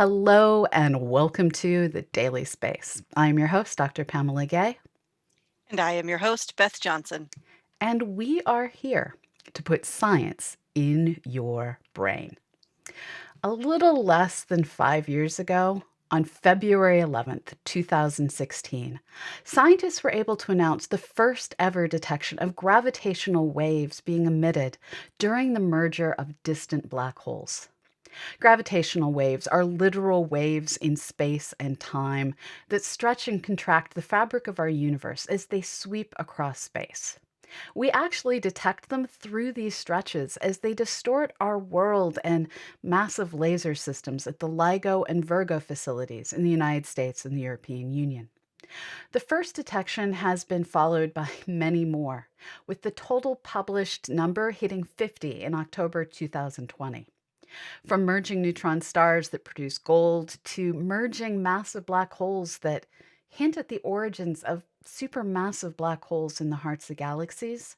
Hello and welcome to the Daily Space. I'm your host, Dr. Pamela Gay, And I am your host, Beth Johnson. and we are here to put science in your brain. A little less than 5 years ago, on February 11th, 2016, scientists were able to announce the first ever detection of gravitational waves being emitted during the merger of distant black holes. Gravitational waves are literal waves in space and time that stretch and contract the fabric of our universe as they sweep across space. We actually detect them through these stretches as they distort our world and massive laser systems at the LIGO and Virgo facilities in the United States and the European Union. The first detection has been followed by many more, with the total published number hitting 50 in October 2020. From merging neutron stars that produce gold to merging massive black holes that hint at the origins of supermassive black holes in the hearts of galaxies,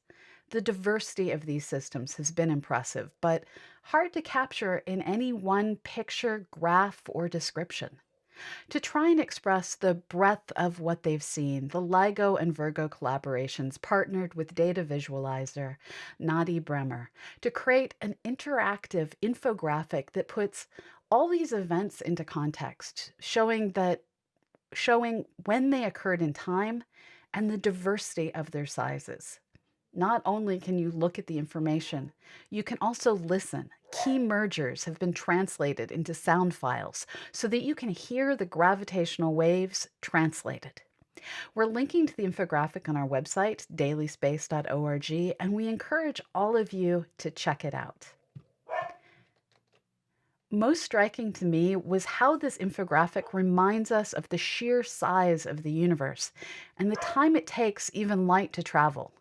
the diversity of these systems has been impressive, but hard to capture in any one picture, graph, or description. To try and express the breadth of what they've seen, the LIGO and Virgo collaborations partnered with data visualizer Nadi Bremer to create an interactive infographic that puts all these events into context, showing when they occurred in time and the diversity of their sizes. Not only can you look at the information, you can also listen. Key mergers have been translated into sound files so that you can hear the gravitational waves translated. We're linking to the infographic on our website, dailyspace.org, and we encourage all of you to check it out. Most striking to me was how this infographic reminds us of the sheer size of the universe and the time it takes even light to travel.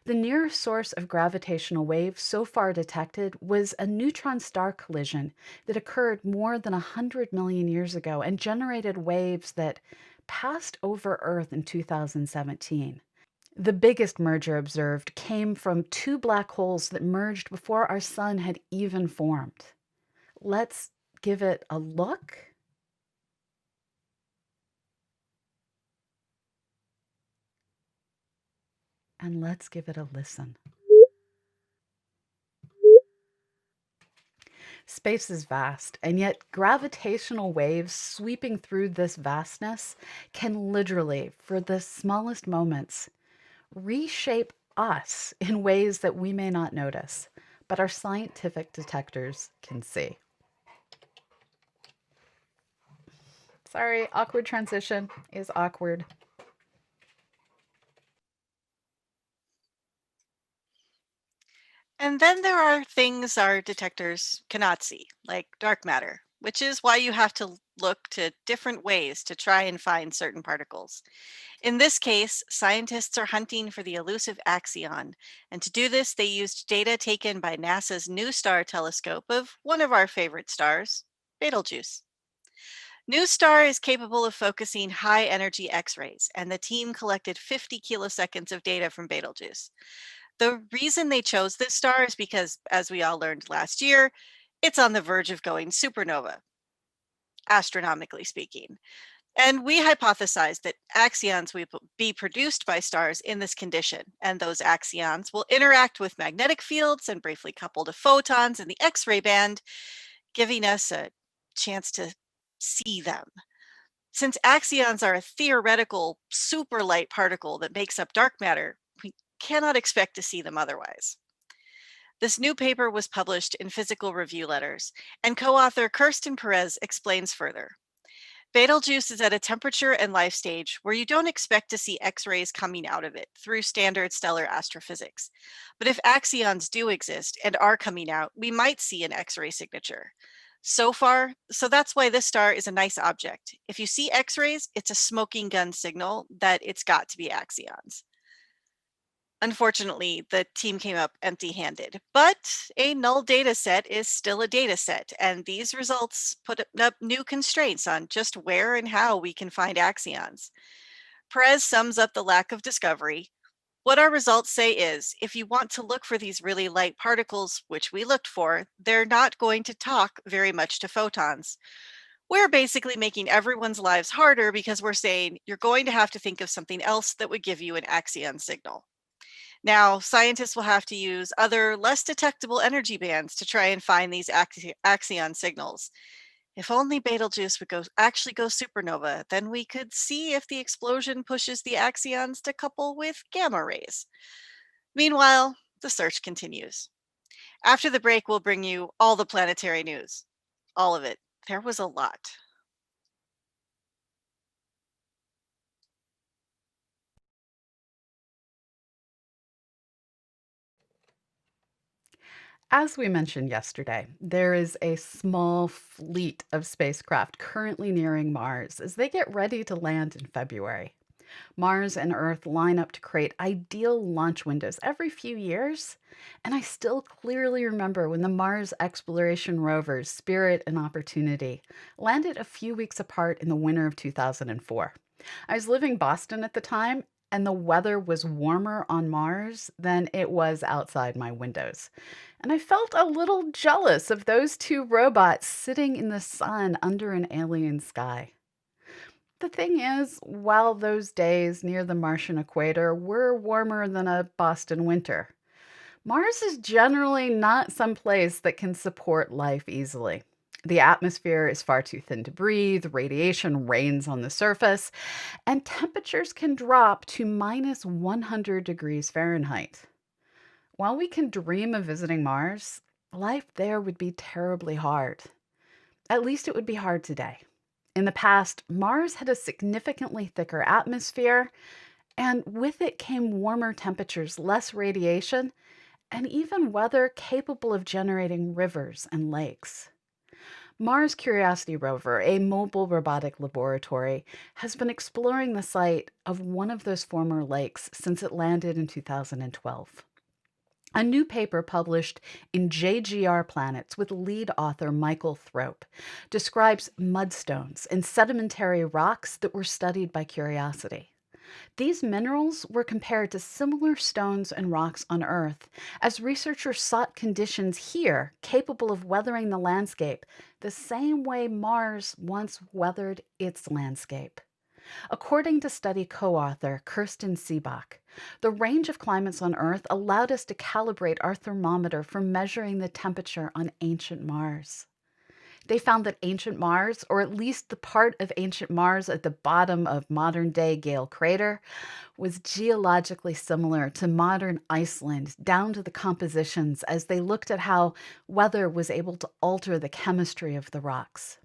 The nearest source of gravitational waves so far detected was a neutron star collision that occurred more than 100 million years ago and generated waves that passed over Earth in 2017. The biggest merger observed came from two black holes that merged before our sun had even formed. Let's give it a look. And let's give it a listen. Space is vast, and yet gravitational waves sweeping through this vastness can literally, for the smallest moments, reshape us in ways that we may not notice, but our scientific detectors can see. Sorry, awkward transition is awkward. And then there are things our detectors cannot see, like dark matter, which is why you have to look to different ways to try and find certain particles. In this case, scientists are hunting for the elusive axion, and to do this, they used data taken by NASA's New Star telescope of one of our favorite stars, Betelgeuse. New Star is capable of focusing high energy X-rays, and the team collected 50 kiloseconds of data from Betelgeuse. The reason they chose this star is because, as we all learned last year, it's on the verge of going supernova, astronomically speaking. And we hypothesized that axions will be produced by stars in this condition, and those axions will interact with magnetic fields and briefly couple to photons in the X-ray band, giving us a chance to see them. Since axions are a theoretical super light particle that makes up dark matter, we cannot expect to see them otherwise. This new paper was published in Physical Review Letters, and co-author Kirsten Perez explains further. Betelgeuse is at a temperature and life stage where you don't expect to see X-rays coming out of it through standard stellar astrophysics. But if axions do exist and are coming out, we might see an X-ray signature. So that's why this star is a nice object. If you see X-rays, it's a smoking gun signal that it's got to be axions. Unfortunately, the team came up empty-handed, but a null data set is still a data set, and these results put up new constraints on just where and how we can find axions. Perez sums up the lack of discovery. What our results say is, if you want to look for these really light particles, which we looked for, they're not going to talk very much to photons, We're basically making everyone's lives harder because we're saying you're going to have to think of something else that would give you an axion signal. Now, scientists will have to use other, less detectable energy bands to try and find these axion signals. If only Betelgeuse would actually go supernova, then we could see if the explosion pushes the axions to couple with gamma rays. Meanwhile, the search continues. After the break, we'll bring you all the planetary news. All of it. There was a lot. As we mentioned yesterday, there is a small fleet of spacecraft currently nearing Mars as they get ready to land in February. Mars and Earth line up to create ideal launch windows every few years, and I still clearly remember when the Mars exploration rovers Spirit and Opportunity landed a few weeks apart in the winter of 2004. I was living in Boston at the time, and the weather was warmer on Mars than it was outside my windows. And I felt a little jealous of those two robots sitting in the sun under an alien sky. The thing is, while those days near the Martian equator were warmer than a Boston winter, Mars is generally not some place that can support life easily. The atmosphere is far too thin to breathe, radiation rains on the surface, and temperatures can drop to minus 100 degrees Fahrenheit. While we can dream of visiting Mars, life there would be terribly hard. At least it would be hard today. In the past, Mars had a significantly thicker atmosphere, and with it came warmer temperatures, less radiation, and even weather capable of generating rivers and lakes. Mars Curiosity rover, a mobile robotic laboratory, has been exploring the site of one of those former lakes since it landed in 2012. A new paper published in JGR Planets with lead author Michael Thrope describes mudstones and sedimentary rocks that were studied by Curiosity. These minerals were compared to similar stones and rocks on Earth as researchers sought conditions here capable of weathering the landscape the same way Mars once weathered its landscape. According to study co-author Kirsten Seebach, the range of climates on Earth allowed us to calibrate our thermometer for measuring the temperature on ancient Mars. They found that ancient Mars, or at least the part of ancient Mars at the bottom of modern-day Gale Crater, was geologically similar to modern Iceland down to the compositions as they looked at how weather was able to alter the chemistry of the rocks.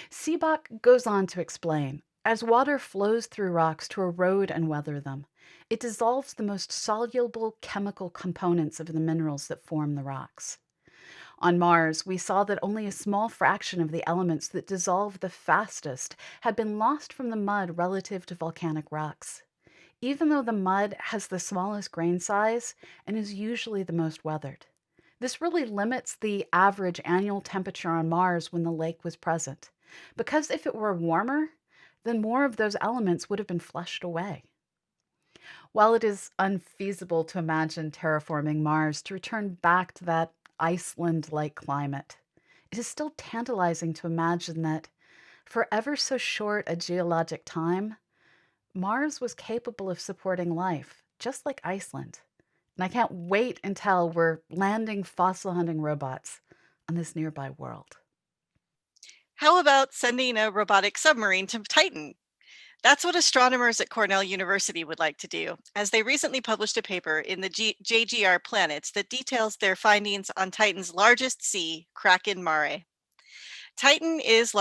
Seebach goes on to explain, as water flows through rocks to erode and weather them, it dissolves the most soluble chemical components of the minerals that form the rocks. On Mars, we saw that only a small fraction of the elements that dissolve the fastest had been lost from the mud relative to volcanic rocks. Even though the mud has the smallest grain size and is usually the most weathered. This really limits the average annual temperature on Mars when the lake was present, because if it were warmer, then more of those elements would have been flushed away. While it is unfeasible to imagine terraforming Mars to return back to that Iceland-like climate, it is still tantalizing to imagine that for ever so short a geologic time, Mars was capable of supporting life, just like Iceland. And I can't wait until we're landing fossil hunting robots on this nearby world. How about sending a robotic submarine to Titan? That's what astronomers at Cornell University would like to do, as they recently published a paper in the JGR Planets that details their findings on Titan's largest sea, Kraken Mare. Titan is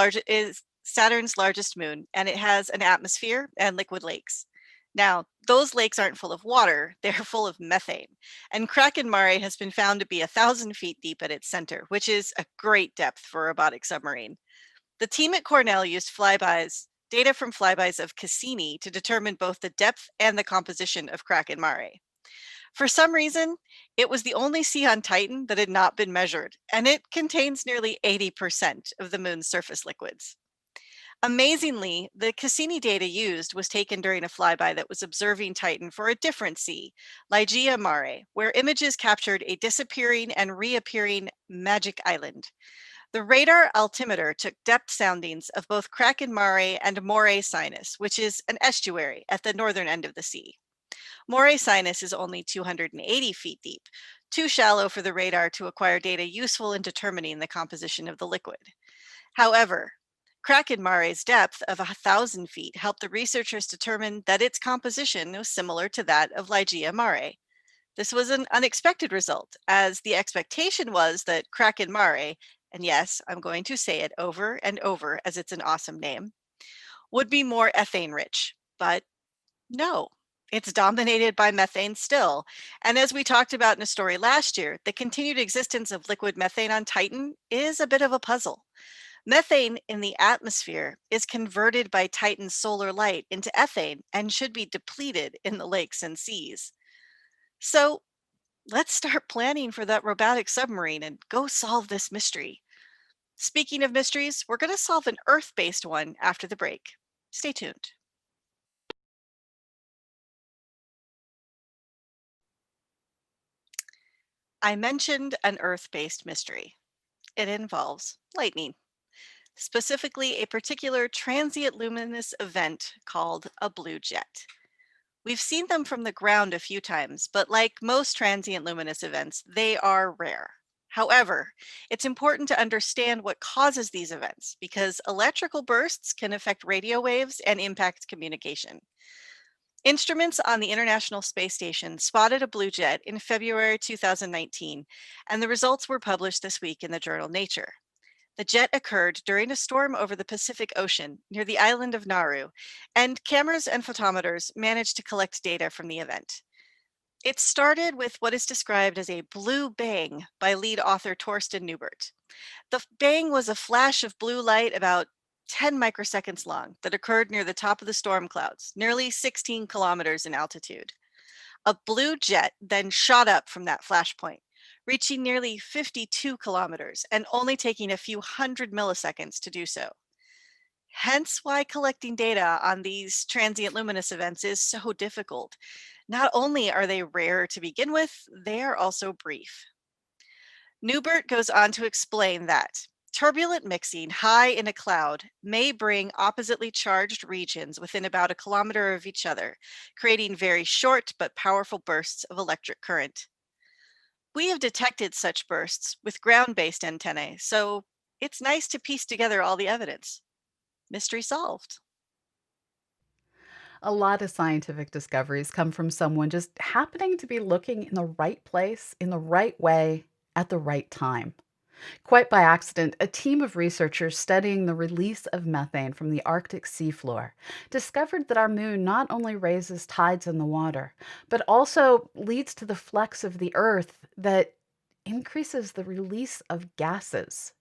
Saturn's largest moon, and it has an atmosphere and liquid lakes. Now, those lakes aren't full of water, they're full of methane. And Kraken Mare has been found to be 1,000 feet deep at its center, which is a great depth for a robotic submarine. The team at Cornell used data from flybys of Cassini to determine both the depth and the composition of Kraken Mare. For some reason, it was the only sea on Titan that had not been measured, and it contains nearly 80% of the moon's surface liquids. Amazingly, the Cassini data used was taken during a flyby that was observing Titan for a different sea, Ligeia Mare, where images captured a disappearing and reappearing magic island. The radar altimeter took depth soundings of both Kraken Mare and Moray Sinus, which is an estuary at the northern end of the sea. Moray Sinus is only 280 feet deep, too shallow for the radar to acquire data useful in determining the composition of the liquid. However, Kraken Mare's depth of 1,000 feet helped the researchers determine that its composition was similar to that of Ligeia Mare. This was an unexpected result, as the expectation was that Kraken Mare, and yes, I'm going to say it over and over as it's an awesome name, would be more ethane rich. But no, it's dominated by methane still. And as we talked about in a story last year, the continued existence of liquid methane on Titan is a bit of a puzzle. Methane in the atmosphere is converted by Titan's solar light into ethane and should be depleted in the lakes and seas. So let's start planning for that robotic submarine and go solve this mystery. Speaking of mysteries, we're going to solve an Earth based one after the break. Stay tuned. I mentioned an Earth based mystery. It involves lightning, specifically a particular transient luminous event called a blue jet. We've seen them from the ground a few times, but like most transient luminous events, they are rare. However, it's important to understand what causes these events because electrical bursts can affect radio waves and impact communication. Instruments on the International Space Station spotted a blue jet in February 2019, and the results were published this week in the journal Nature. The jet occurred during a storm over the Pacific Ocean near the island of Nauru, and cameras and photometers managed to collect data from the event. It started with what is described as a blue bang by lead author Torsten Newbert. The bang was a flash of blue light about 10 microseconds long that occurred near the top of the storm clouds, nearly 16 kilometers in altitude. A blue jet then shot up from that flashpoint, reaching nearly 52 kilometers and only taking a few hundred milliseconds to do so. Hence why collecting data on these transient luminous events is so difficult. Not only are they rare to begin with, they are also brief. Newbert goes on to explain that turbulent mixing high in a cloud may bring oppositely charged regions within about a kilometer of each other, creating very short but powerful bursts of electric current. We have detected such bursts with ground-based antennae, so it's nice to piece together all the evidence. Mystery solved. A lot of scientific discoveries come from someone just happening to be looking in the right place, in the right way, at the right time. Quite by accident, a team of researchers studying the release of methane from the Arctic seafloor discovered that our moon not only raises tides in the water, but also leads to the flex of the Earth that increases the release of gases.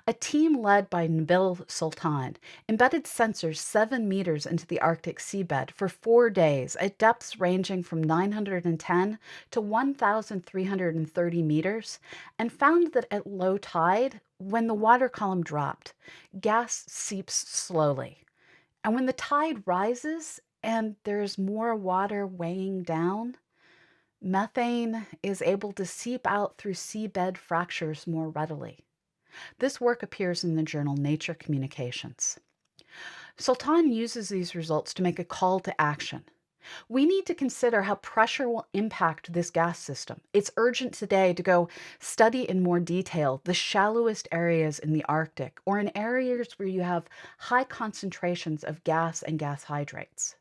A team led by Nabil Sultan embedded sensors 7 meters into the Arctic seabed for 4 days at depths ranging from 910 to 1,330 meters and found that at low tide, when the water column dropped, gas seeps slowly. And when the tide rises and there's more water weighing down, methane is able to seep out through seabed fractures more readily. This work appears in the journal Nature Communications. Sultan uses these results to make a call to action. We need to consider how pressure will impact this gas system. It's urgent today to go study in more detail the shallowest areas in the Arctic or in areas where you have high concentrations of gas and gas hydrates.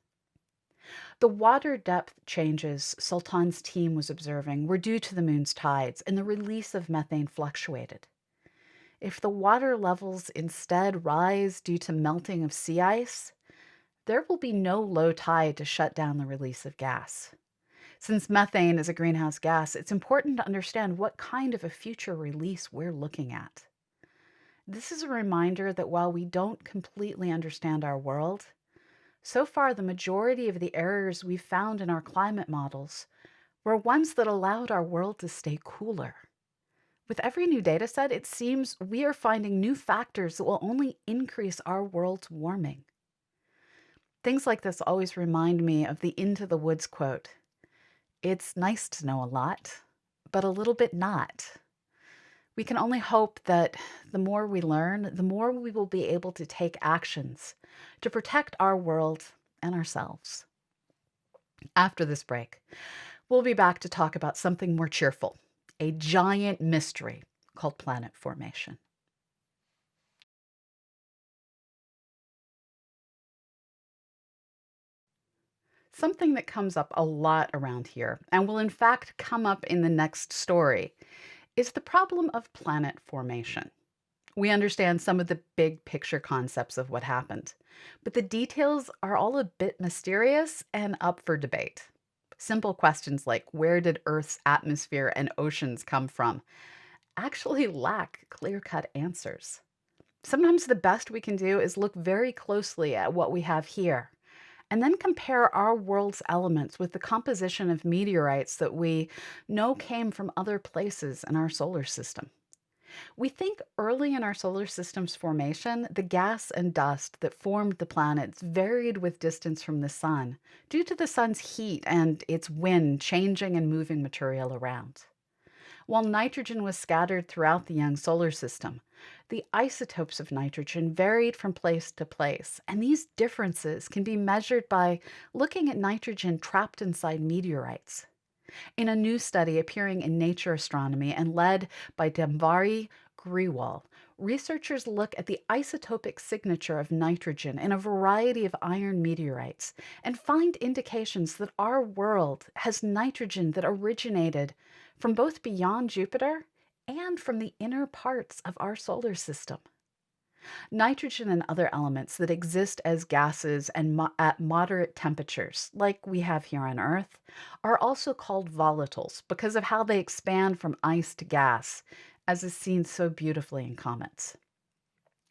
The water depth changes Sultan's team was observing were due to the moon's tides, and the release of methane fluctuated. If the water levels instead rise due to melting of sea ice, there will be no low tide to shut down the release of gas. Since methane is a greenhouse gas, it's important to understand what kind of a future release we're looking at. This is a reminder that while we don't completely understand our world, so far the majority of the errors we've found in our climate models were ones that allowed our world to stay cooler. With every new data set, it seems we are finding new factors that will only increase our world's warming. Things like this always remind me of the Into the Woods quote. It's nice to know a lot, but a little bit not. We can only hope that the more we learn, the more we will be able to take actions to protect our world and ourselves. After this break, we'll be back to talk about something more cheerful, a giant mystery called planet formation. Something that comes up a lot around here, and will in fact come up in the next story, is the problem of planet formation. We understand some of the big picture concepts of what happened, but the details are all a bit mysterious and up for debate. Simple questions like where did Earth's atmosphere and oceans come from actually lack clear cut answers. Sometimes the best we can do is look very closely at what we have here and then compare our world's elements with the composition of meteorites that we know came from other places in our solar system. We think early in our solar system's formation, the gas and dust that formed the planets varied with distance from the sun due to the sun's heat and its wind changing and moving material around. While nitrogen was scattered throughout the young solar system, the isotopes of nitrogen varied from place to place, and these differences can be measured by looking at nitrogen trapped inside meteorites. In a new study appearing in Nature Astronomy and led by Damvari Grewal, researchers look at the isotopic signature of nitrogen in a variety of iron meteorites and find indications that our world has nitrogen that originated from both beyond Jupiter and from the inner parts of our solar system. Nitrogen and other elements that exist as gases and at moderate temperatures, like we have here on Earth, are also called volatiles because of how they expand from ice to gas, as is seen so beautifully in comets.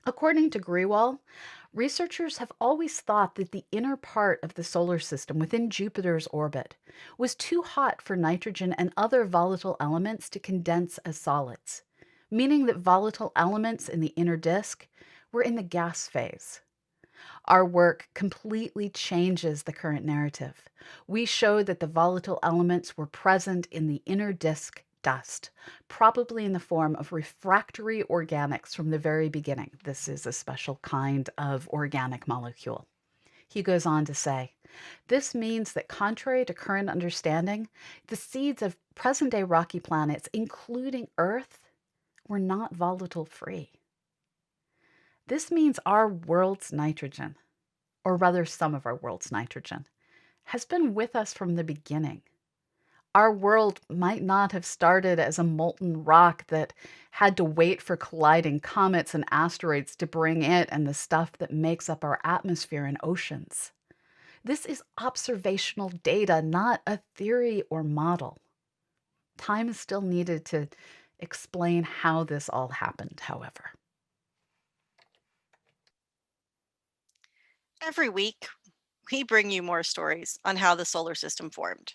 According to Grewal, researchers have always thought that the inner part of the solar system within Jupiter's orbit was too hot for nitrogen and other volatile elements to condense as solids, meaning that volatile elements in the inner disk were in the gas phase. Our work completely changes the current narrative. We show that the volatile elements were present in the inner disk dust, probably in the form of refractory organics from the very beginning. This is a special kind of organic molecule. He goes on to say, this means that contrary to current understanding, the seeds of present day rocky planets, including Earth, were not volatile free. This means our world's nitrogen, or rather some of our world's nitrogen, has been with us from the beginning. Our world might not have started as a molten rock that had to wait for colliding comets and asteroids to bring it and the stuff that makes up our atmosphere and oceans. This is observational data, not a theory or model. Time is still needed to explain how this all happened, however. Every week, we bring you more stories on how the solar system formed,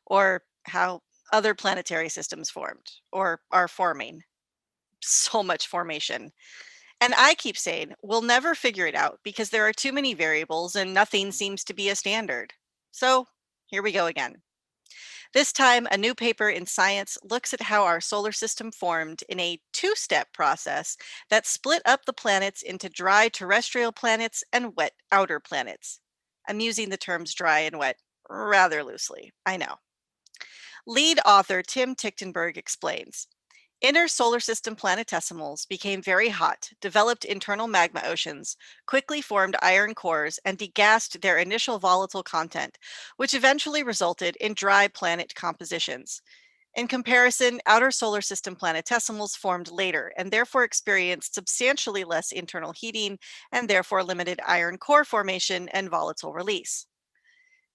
or how other planetary systems formed, or are forming. So much formation. And I keep saying we'll never figure it out because there are too many variables and nothing seems to be a standard. So here we go again. This time, a new paper in Science looks at how our solar system formed in a two-step process that split up the planets into dry terrestrial planets and wet outer planets. I'm using the terms dry and wet rather loosely, I know. Lead author Tim Tichtenberg explains. Inner solar system planetesimals became very hot, developed internal magma oceans, quickly formed iron cores, and degassed their initial volatile content, which eventually resulted in dry planet compositions. In comparison, outer solar system planetesimals formed later and therefore experienced substantially less internal heating and therefore limited iron core formation and volatile release.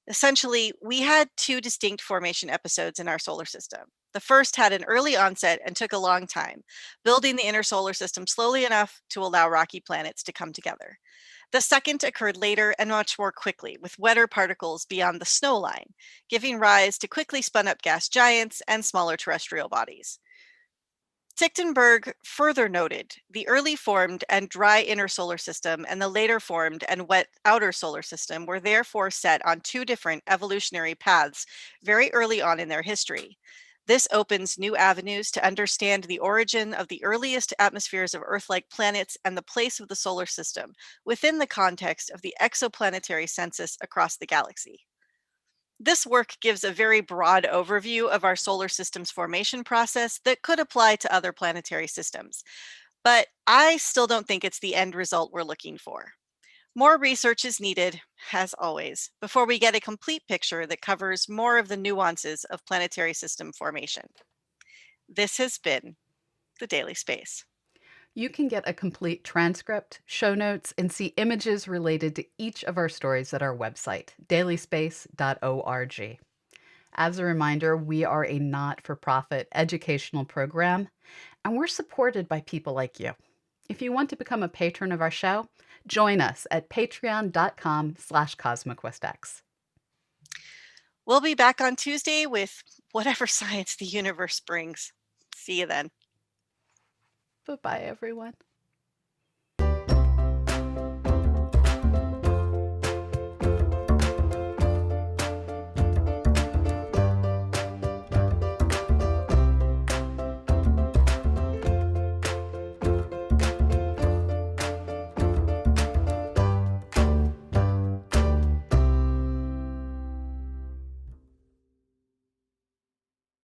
Essentially, we had two distinct formation episodes in our solar system. The first had an early onset and took a long time, building the inner solar system slowly enough to allow rocky planets to come together. The second occurred later and much more quickly, with wetter particles beyond the snow line, giving rise to quickly spun up gas giants and smaller terrestrial bodies. Tichtenberg further noted the early formed and dry inner solar system and the later formed and wet outer solar system were therefore set on two different evolutionary paths very early on in their history. This opens new avenues to understand the origin of the earliest atmospheres of Earth-like planets and the place of the solar system within the context of the exoplanetary census across the galaxy. This work gives a very broad overview of our solar system's formation process that could apply to other planetary systems, but I still don't think it's the end result we're looking for. More research is needed, as always, before we get a complete picture that covers more of the nuances of planetary system formation. This has been the Daily Space. You can get a complete transcript, show notes, and see images related to each of our stories at our website, dailyspace.org. As a reminder, we are a not for profit educational program, and we're supported by people like you. If you want to become a patron of our show, join us at patreon.com/CosmoQuestX. We'll be back on Tuesday with whatever science the universe brings. See you then. Bye bye, everyone.